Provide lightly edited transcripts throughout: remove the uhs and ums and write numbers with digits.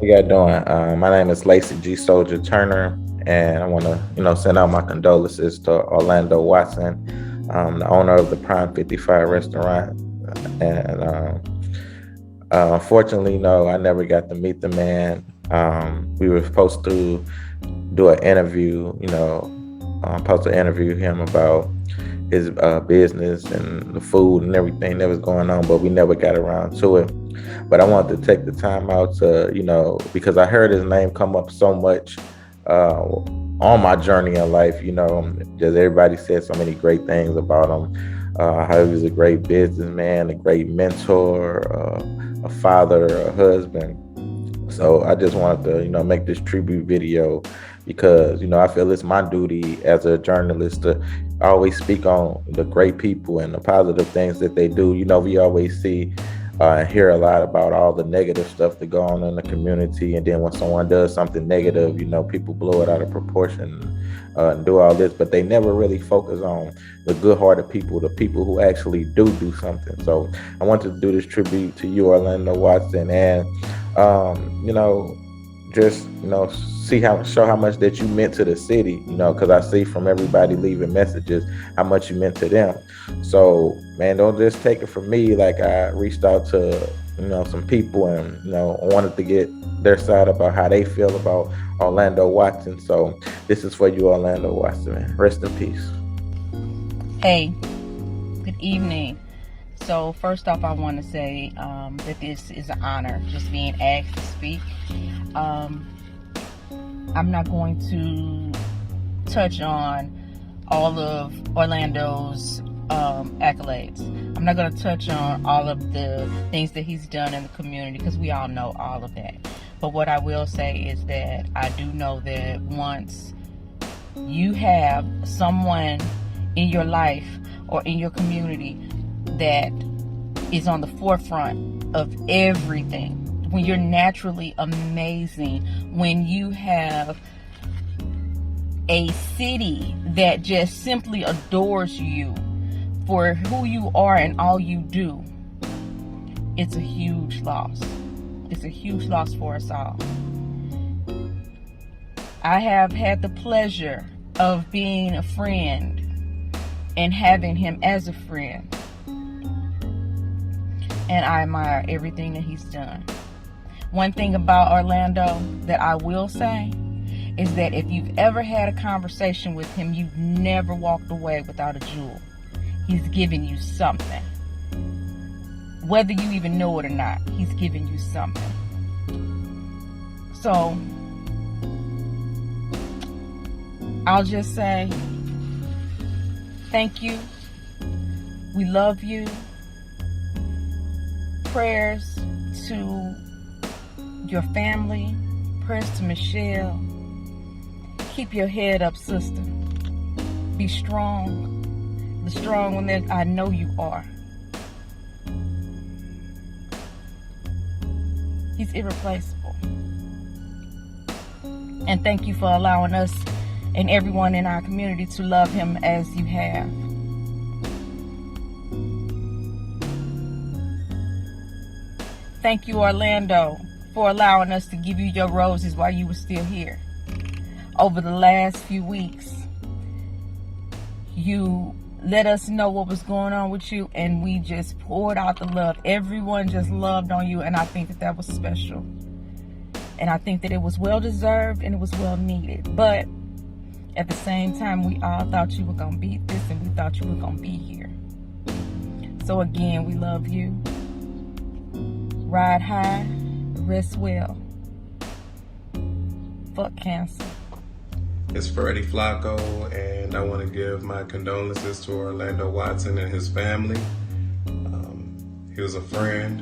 you guys doing? My name is Lacey G. Soldier Turner, and I want to, send out my condolences to Orlando Watson, the owner of the Prime 55 restaurant. And unfortunately, no, I never got to meet the man. We were supposed to do an interview, supposed to interview him about his business and the food and everything that was going on, but we never got around to it. But I wanted to take the time out to, because I heard his name come up so much on my journey in life. Just everybody said so many great things about him. How he was a great businessman, a great mentor, a father, a husband. So I just wanted to, make this tribute video because, I feel it's my duty as a journalist to always speak on the great people and the positive things that they do. We always see and hear a lot about all the negative stuff that go on in the community. And then when someone does something negative, people blow it out of proportion and do all this, but they never really focus on the good-hearted people, the people who actually do something. So I wanted to do this tribute to you, Orlando Watson, and just show how much that you meant to the city, because I see from everybody leaving messages how much you meant to them. So man, don't just take it from me. Like, I reached out to some people, and I wanted to get their side about how they feel about Orlando Watson. So this is for you, Orlando Watson, man. Rest in peace. Hey, good evening. So first off, I want to say that this is an honor, just being asked to speak. I'm not going to touch on all of Orlando's accolades. I'm not going to touch on all of the things that he's done in the community, because we all know all of that. But what I will say is that I do know that once you have someone in your life or in your community that is on the forefront of everything, when you're naturally amazing, when you have a city that just simply adores you for who you are and all you do, it's a huge loss. It's a huge loss for us all. I have had the pleasure of being a friend and having him as a friend, and I admire everything that he's done. One thing about Orlando that I will say is that if you've ever had a conversation with him, you've never walked away without a jewel. He's giving you something. Whether you even know it or not, he's giving you something. So, I'll just say, thank you. We love you. Prayers to your family, prayers to Michelle. Keep your head up, sister. Be strong. The strong one that I know you are. He's irreplaceable. And thank you for allowing us and everyone in our community to love him as you have. Thank you, Orlando, for allowing us to give you your roses while you were still here. Over the last few weeks, you let us know what was going on with you, and we just poured out the love. Everyone just loved on you, and I think that that was special. And I think that it was well deserved and it was well needed. But at the same time, we all thought you were going to beat this, and we thought you were going to be here. So again, we love you. Ride high, rest well. Fuck cancer. It's Freddie Flacco, and I want to give my condolences to Orlando Watson and his family. He was a friend,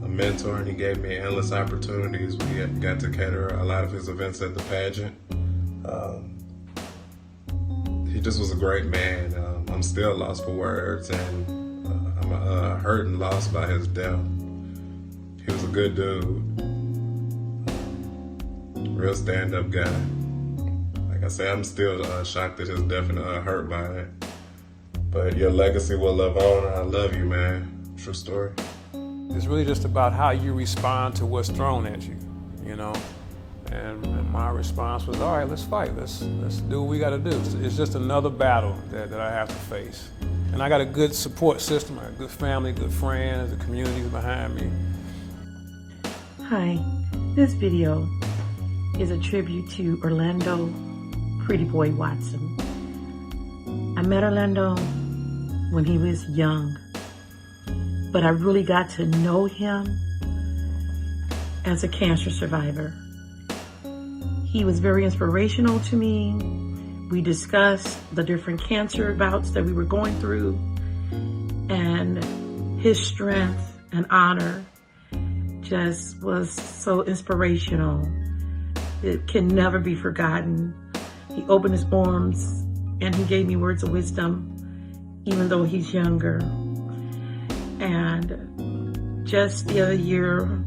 a mentor, and he gave me endless opportunities. We got to cater a lot of his events at the pageant. He just was a great man. I'm still lost for words, and I'm hurt and lost by his death. He was a good dude, real stand-up guy. Like I say, I'm still shocked at his death and hurt by it. But your legacy will live on, and I love you, man. True story. It's really just about how you respond to what's thrown at you, you know. And my response was, all right, let's fight. Let's do what we got to do. It's just another battle that I have to face. And I got a good support system, I got a good family, good friends, the community behind me. Hi, this video is a tribute to Orlando Pretty Boy Watson. I met Orlando when he was young, but I really got to know him as a cancer survivor. He was very inspirational to me. We discussed the different cancer bouts that we were going through, and his strength and honor just was so inspirational. It can never be forgotten. He opened his arms and he gave me words of wisdom, even though he's younger. And just the other year,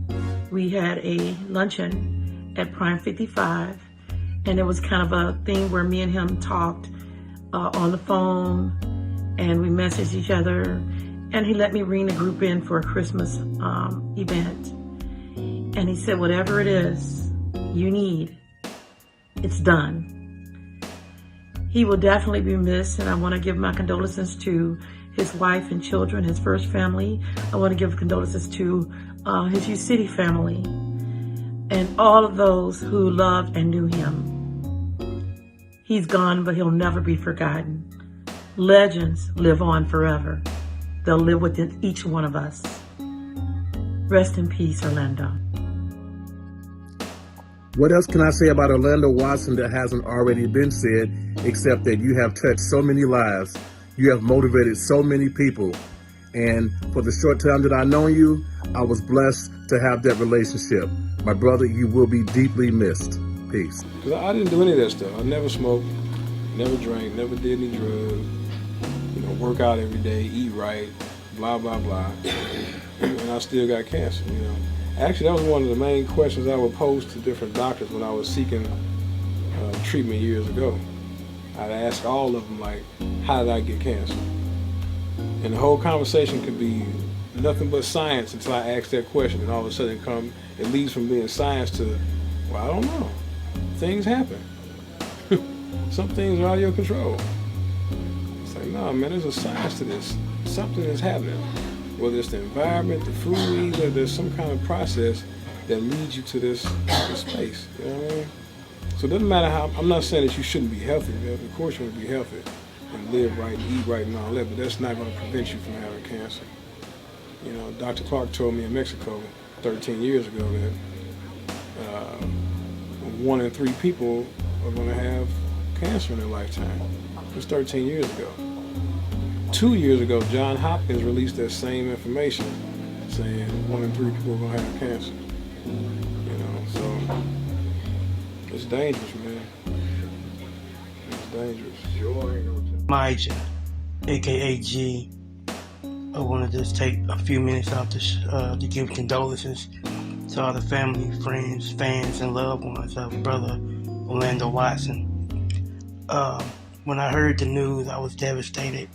we had a luncheon at Prime 55, and it was kind of a thing where me and him talked on the phone, and we messaged each other, and he let me bring the group in for a Christmas event. And he said, whatever it is you need, it's done. He will definitely be missed, and I want to give my condolences to his wife and children, his first family. I want to give condolences to his U City family and all of those who loved and knew him. He's gone, but he'll never be forgotten. Legends live on forever. They'll live within each one of us. Rest in peace, Orlando. What else can I say about Orlando Watson that hasn't already been said, except that you have touched so many lives, you have motivated so many people, and for the short time that I know you, I was blessed to have that relationship. My brother, you will be deeply missed. Peace. Because I didn't do any of that stuff. I never smoked, never drank, never did any drugs, you know, work out every day, eat right, blah, blah, blah. And I still got cancer, you know. Actually, that was one of the main questions I would pose to different doctors when I was seeking treatment years ago. I'd ask all of them, like, how did I get cancer? And the whole conversation could be nothing but science until I asked that question, and all of a sudden it leads from being science to, well, I don't know. Things happen. Some things are out of your control. It's like, no, man, there's a science to this. Something is happening. Whether it's the environment, the food we eat, or there's some kind of process that leads you to this space. You know what I mean? So it doesn't matter how, I'm not saying that you shouldn't be healthy. Of course you want to be healthy and live right, eat right and all that, but that's not going to prevent you from having cancer. You know, Dr. Clark told me in Mexico 13 years ago that 1 in 3 people are going to have cancer in their lifetime. It was 13 years ago. 2 years ago, Johns Hopkins released that same information, saying 1 in 3 people are going to have cancer. You know, so it's dangerous, man. It's dangerous. Major, aka G. I want to just take a few minutes out to give condolences to all the family, friends, fans, and loved ones of Brother Orlando Watson. When I heard the news, I was devastated.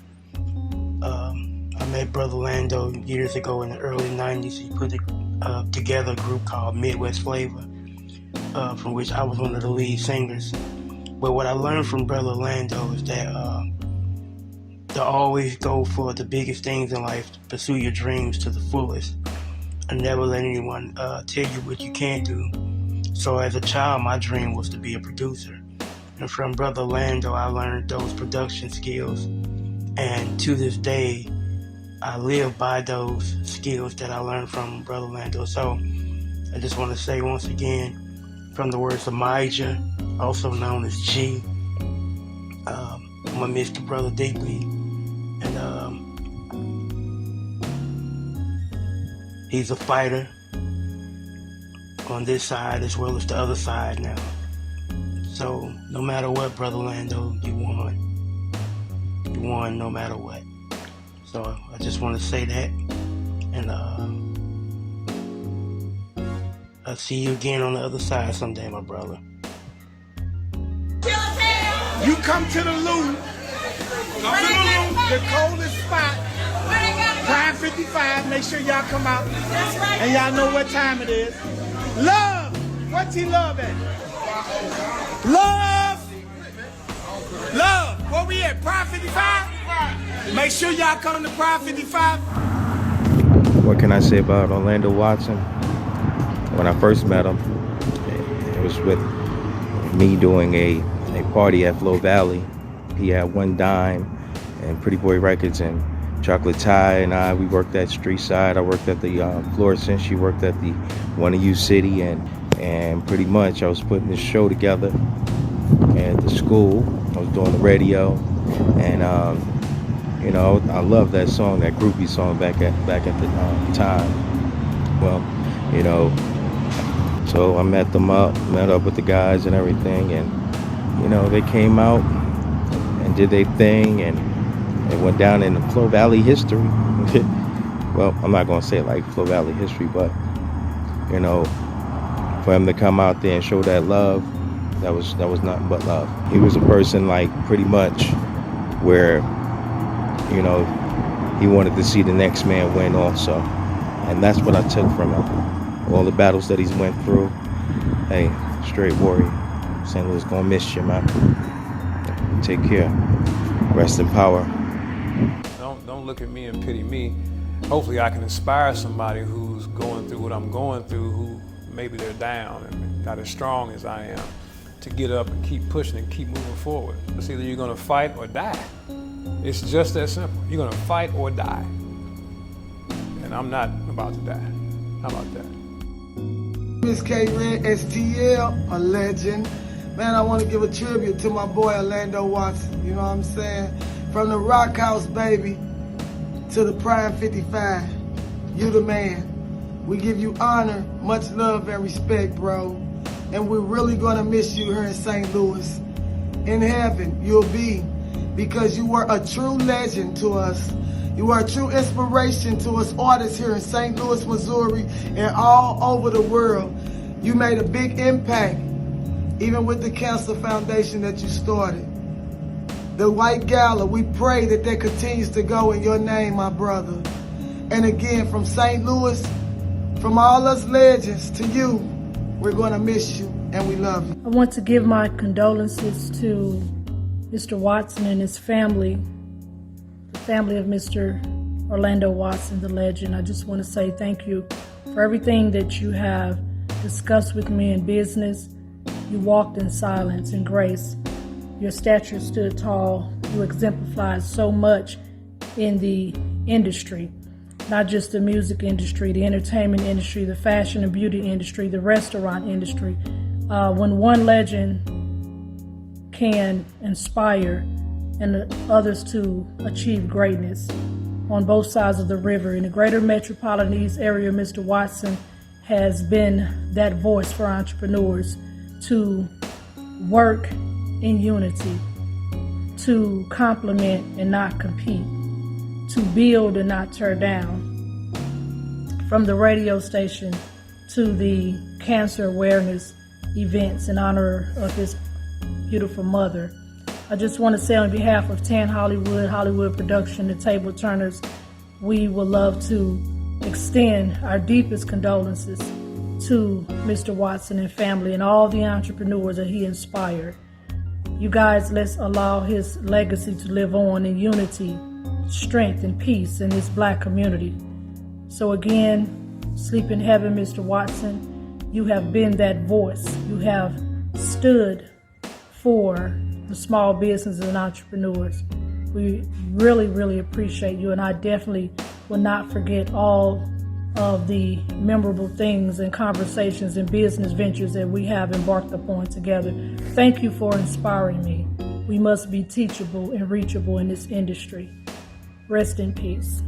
I met Brother Orlando years ago in the early 90s. He put together a group called Midwest Flavor, from which I was one of the lead singers. But what I learned from Brother Orlando is that to always go for the biggest things in life, to pursue your dreams to the fullest, and never let anyone tell you what you can't do. So as a child, my dream was to be a producer. And from Brother Orlando, I learned those production skills. And to this day, I live by those skills that I learned from Brother Orlando. So I just want to say once again, from the words of Major, also known as G, I'm going to miss the brother deeply. And he's a fighter on this side as well as the other side now. So no matter what, Brother Orlando, you won. You won no matter what. So I just want to say that. And I'll see you again on the other side someday, my brother. You come to the Lou, the coldest spot, Prime 55. Make sure y'all come out. And y'all know what time it is. Love. What's he love at? Love. Love. Where we at? Pride 55? Make sure y'all come to Pride 55. What can I say about Orlando Watson? When I first met him, it was with me doing a party at Flow Valley. He had One Dime and Pretty Boy Records and Chocolate Tie and we worked at Street Side. I worked at the Florissant. She worked at the One of You City, and pretty much I was putting this show together at the school. I was doing the radio, and you know, I love that song, that groupie song back at the time. Well, you know, so I met up with the guys and everything, and you know, they came out and did their thing, and it went down in the Flow Valley history. Well, I'm not gonna say it like Flow Valley history, but you know, for him to come out there and show that love, that was nothing but love. He was a person like pretty much where, you know, he wanted to see the next man win also, and that's what I took from him. All the battles that he's went through. Hey, straight warrior. St. Louis gonna miss you, man. Take care. Rest in power. Don't look at me and pity me. Hopefully I can inspire somebody who's going through what I'm going through, who maybe they're down and not as strong as I am, to get up and keep pushing and keep moving forward. It's either you're gonna fight or die. It's just that simple. You're gonna fight or die. And I'm not about to die. How about that? Miss K-Red, STL, a legend. Man, I want to give a tribute to my boy Orlando Watson, you know what I'm saying? From the Rock House, baby, to the Prime 55, you the man. We give you honor, much love and respect, bro. And we're really gonna miss you here in St. Louis. In heaven, you'll be, because you were a true legend to us. You are a true inspiration to us artists here in St. Louis, Missouri, and all over the world. You made a big impact, even with the Cancer Foundation that you started. The White Gala, we pray that that continues to go in your name, my brother. And again, from St. Louis, from all us legends to you, we're gonna miss you and we love you. I want to give my condolences to Mr. Watson and his family, the family of Mr. Orlando Watson, the legend. I just want to say thank you for everything that you have discussed with me in business. You walked in silence and grace. Your stature stood tall. You exemplified so much in the industry, not just the music industry, the entertainment industry, the fashion and beauty industry, the restaurant industry. When one legend can inspire and others to achieve greatness on both sides of the river. In the greater metropolitan East area, Mr. Watson has been that voice for entrepreneurs to work in unity, to complement and not compete, to build and not tear down. From the radio station to the cancer awareness events in honor of his beautiful mother. I just want to say on behalf of 10 Hollywood Production, the Table Turners, we would love to extend our deepest condolences to Mr. Watson and family and all the entrepreneurs that he inspired. You guys, let's allow his legacy to live on in unity, strength, and peace in this Black community. So again, sleep in heaven, Mr. Watson. You have been that voice. You have stood for the small businesses and entrepreneurs. We really, really appreciate you, and I definitely will not forget all of the memorable things and conversations and business ventures that we have embarked upon together. Thank you for inspiring me. We must be teachable and reachable in this industry. Rest in peace.